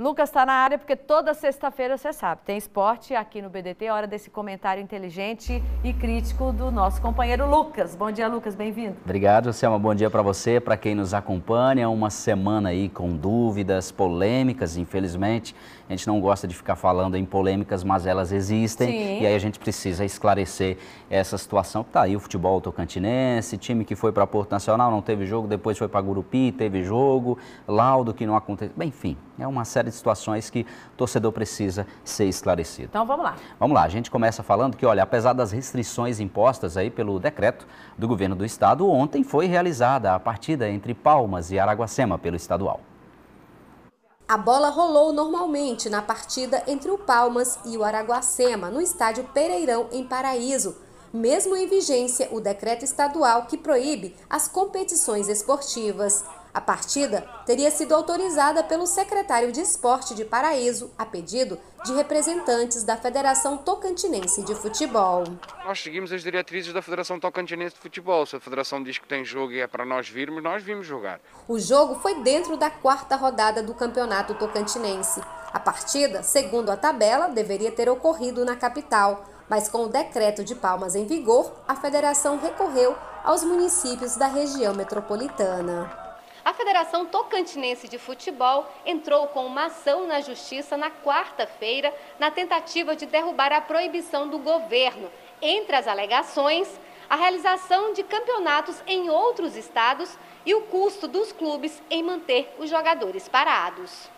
Lucas está na área porque toda sexta-feira, você sabe, tem esporte aqui no BDT, hora desse comentário inteligente e crítico do nosso companheiro Lucas. Bom dia, Lucas, bem-vindo. Obrigado, Selma. Bom dia para você, para quem nos acompanha. Uma semana aí com dúvidas, polêmicas, infelizmente. A gente não gosta de ficar falando em polêmicas, mas elas existem. Sim. E aí a gente precisa esclarecer essa situação. Tá aí o futebol tocantinense, time que foi para Porto Nacional, não teve jogo, depois foi para Gurupi, teve jogo, laudo que não aconteceu. Bem, enfim, é uma série de situações que o torcedor precisa ser esclarecido. Então vamos lá. Vamos lá, a gente começa falando que, olha, apesar das restrições impostas aí pelo decreto do governo do estado, ontem foi realizada a partida entre Palmas e Araguacema pelo estadual. A bola rolou normalmente na partida entre o Palmas e o Araguacema, no estádio Pereirão, em Paraíso, mesmo em vigência o decreto estadual que proíbe as competições esportivas. A partida teria sido autorizada pelo secretário de Esporte de Paraíso, a pedido de representantes da Federação Tocantinense de Futebol. Nós seguimos as diretrizes da Federação Tocantinense de Futebol. Se a Federação diz que tem jogo e é para nós virmos, nós vimos jogar. O jogo foi dentro da 4ª rodada do Campeonato Tocantinense. A partida, segundo a tabela, deveria ter ocorrido na capital, mas com o decreto de Palmas em vigor, a federação recorreu aos municípios da região metropolitana. A Federação Tocantinense de Futebol entrou com uma ação na Justiça na quarta-feira na tentativa de derrubar a proibição do governo. Entre as alegações, a realização de campeonatos em outros estados e o custo dos clubes em manter os jogadores parados.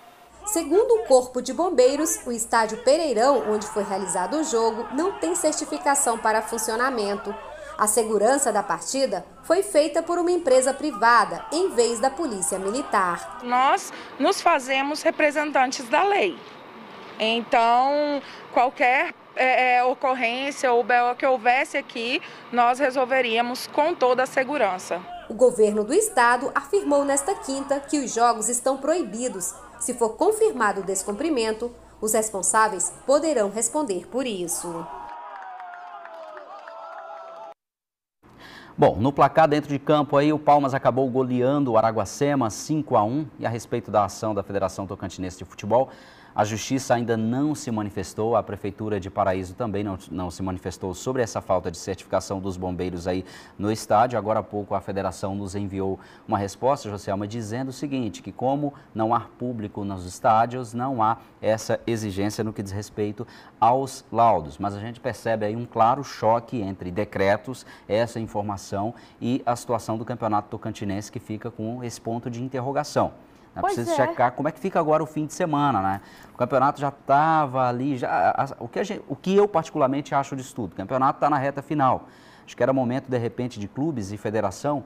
Segundo o Corpo de Bombeiros, o estádio Pereirão, onde foi realizado o jogo, não tem certificação para funcionamento. A segurança da partida foi feita por uma empresa privada, em vez da Polícia Militar. Nós nos fazemos representantes da lei. Então, qualquer ocorrência ou BO que houvesse aqui, nós resolveríamos com toda a segurança. O governo do estado afirmou nesta quinta que os jogos estão proibidos. Se for confirmado o descumprimento, os responsáveis poderão responder por isso. Bom, no placar dentro de campo aí, o Palmas acabou goleando o Araguacema 5-1. E a respeito da ação da Federação Tocantinense de Futebol, a Justiça ainda não se manifestou, a Prefeitura de Paraíso também não se manifestou sobre essa falta de certificação dos bombeiros aí no estádio. Agora há pouco a Federação nos enviou uma resposta, Joselma, dizendo o seguinte, que como não há público nos estádios, não há essa exigência no que diz respeito aos laudos. Mas a gente percebe aí um claro choque entre decretos, essa informação e a situação do Campeonato Tocantinense, que fica com esse ponto de interrogação. Precisa checar como é que fica agora o fim de semana, né? O campeonato já estava ali, o que eu particularmente acho disso tudo, o campeonato está na reta final. Acho que era momento, de repente, de clubes e federação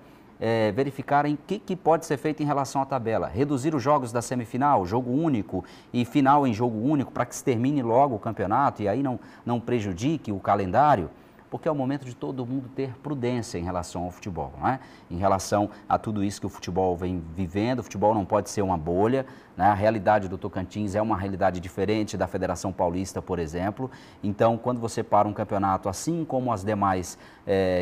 verificarem o que pode ser feito em relação à tabela. Reduzir os jogos da semifinal, jogo único e final em jogo único, para que se termine logo o campeonato e aí não prejudique o calendário. Porque é o momento de todo mundo ter prudência em relação ao futebol, não é? Em relação a tudo isso que o futebol vem vivendo, o futebol não pode ser uma bolha, né? A realidade do Tocantins é uma realidade diferente da Federação Paulista, por exemplo. Então, quando você para um campeonato, assim como as demais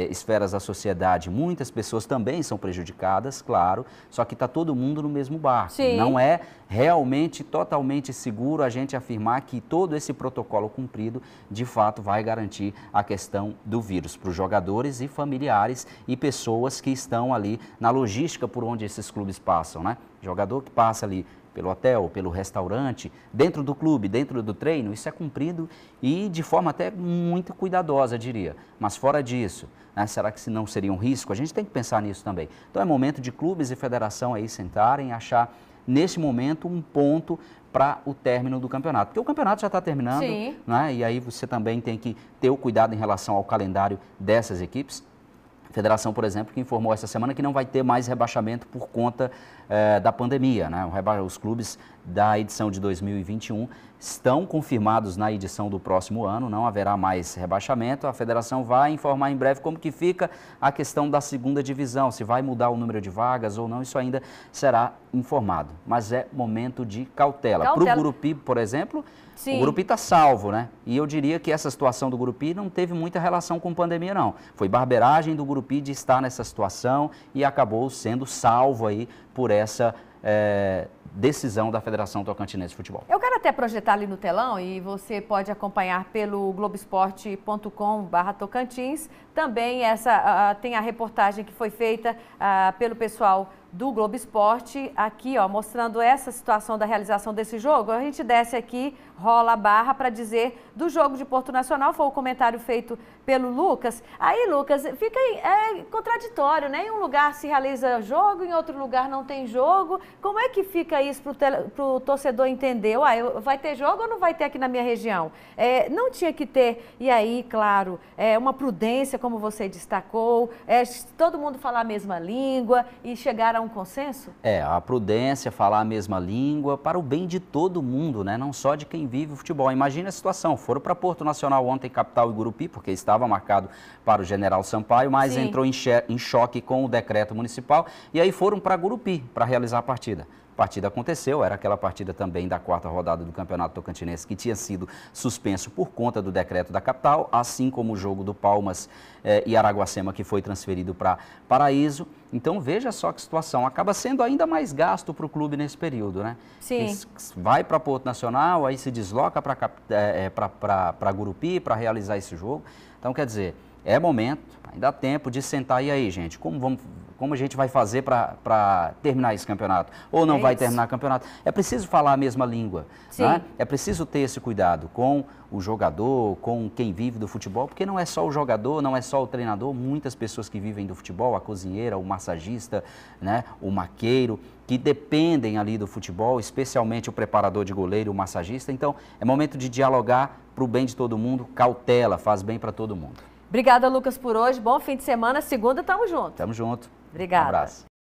esferas da sociedade, muitas pessoas também são prejudicadas, claro, só que está todo mundo no mesmo barco. Sim. Não é realmente totalmente seguro a gente afirmar que todo esse protocolo cumprido, de fato, vai garantir a questão do vírus para os jogadores e familiares e pessoas que estão ali na logística por onde esses clubes passam, né? Jogador que passa ali pelo hotel, pelo restaurante, dentro do clube, dentro do treino, isso é cumprido e de forma até muito cuidadosa, diria. Mas fora disso, né, será que não seria um risco? A gente tem que pensar nisso também. Então é momento de clubes e federação aí sentarem e achar, nesse momento, um ponto para o término do campeonato. Porque o campeonato já está terminando, né, e aí você também tem que ter o cuidado em relação ao calendário dessas equipes. A Federação, por exemplo, que informou essa semana que não vai ter mais rebaixamento por conta da pandemia, né? Os clubes da edição de 2021 estão confirmados na edição do próximo ano, não haverá mais rebaixamento. A Federação vai informar em breve como que fica a questão da segunda divisão, se vai mudar o número de vagas ou não, isso ainda será informado. Mas é momento de cautela. Para o Gurupi, por exemplo, o Gurupi está salvo, né? E eu diria que essa situação do Gurupi não teve muita relação com pandemia, não. Foi barbeiragem do Gurupi de estar nessa situação e acabou sendo salvo aí por essa decisão da Federação Tocantinense de Futebol. Eu quero até projetar ali no telão e você pode acompanhar pelo globesport.com/Tocantins. Também tem a reportagem que foi feita pelo pessoal do Globo Esporte, aqui ó, mostrando essa situação da realização desse jogo. A gente desce aqui, rola a barra para dizer do jogo de Porto Nacional, foi o comentário feito pelo Lucas. Aí, Lucas, fica contraditório, né? Em um lugar se realiza jogo, em outro lugar não tem jogo. Como é que fica isso para o torcedor entender? Vai ter jogo ou não vai ter aqui na minha região? Não tinha que ter, e aí, claro, uma prudência, como você destacou, todo mundo falar a mesma língua e chegar a um consenso? A prudência, falar a mesma língua, para o bem de todo mundo, né? Não só de quem vive o futebol. Imagina a situação, foram para Porto Nacional ontem, Capital e Gurupi, porque estava marcado para o General Sampaio, mas Sim. entrou em choque com o decreto municipal, e aí foram para Gurupi para realizar a partida. A partida aconteceu, era aquela partida também da 4ª rodada do Campeonato Tocantinense que tinha sido suspenso por conta do decreto da capital, assim como o jogo do Palmas e Araguacema, que foi transferido para Paraíso. Então veja só que situação, acaba sendo ainda mais gasto para o clube nesse período, né? Sim. Vai para Porto Nacional, aí se desloca para Gurupi para realizar esse jogo. Então quer dizer, é momento, ainda há tempo de sentar, e aí gente, como a gente vai fazer para terminar esse campeonato? Ou não vai terminar o campeonato? É preciso falar a mesma língua, né? É preciso ter esse cuidado com o jogador, com quem vive do futebol, porque não é só o jogador, não é só o treinador, muitas pessoas que vivem do futebol, a cozinheira, o massagista, né, o maqueiro, que dependem ali do futebol, especialmente o preparador de goleiro, o massagista. Então, é momento de dialogar para o bem de todo mundo, cautela, faz bem para todo mundo. Obrigada, Lucas, por hoje. Bom fim de semana. Segunda, tamo junto. Tamo junto. Obrigada. Um abraço.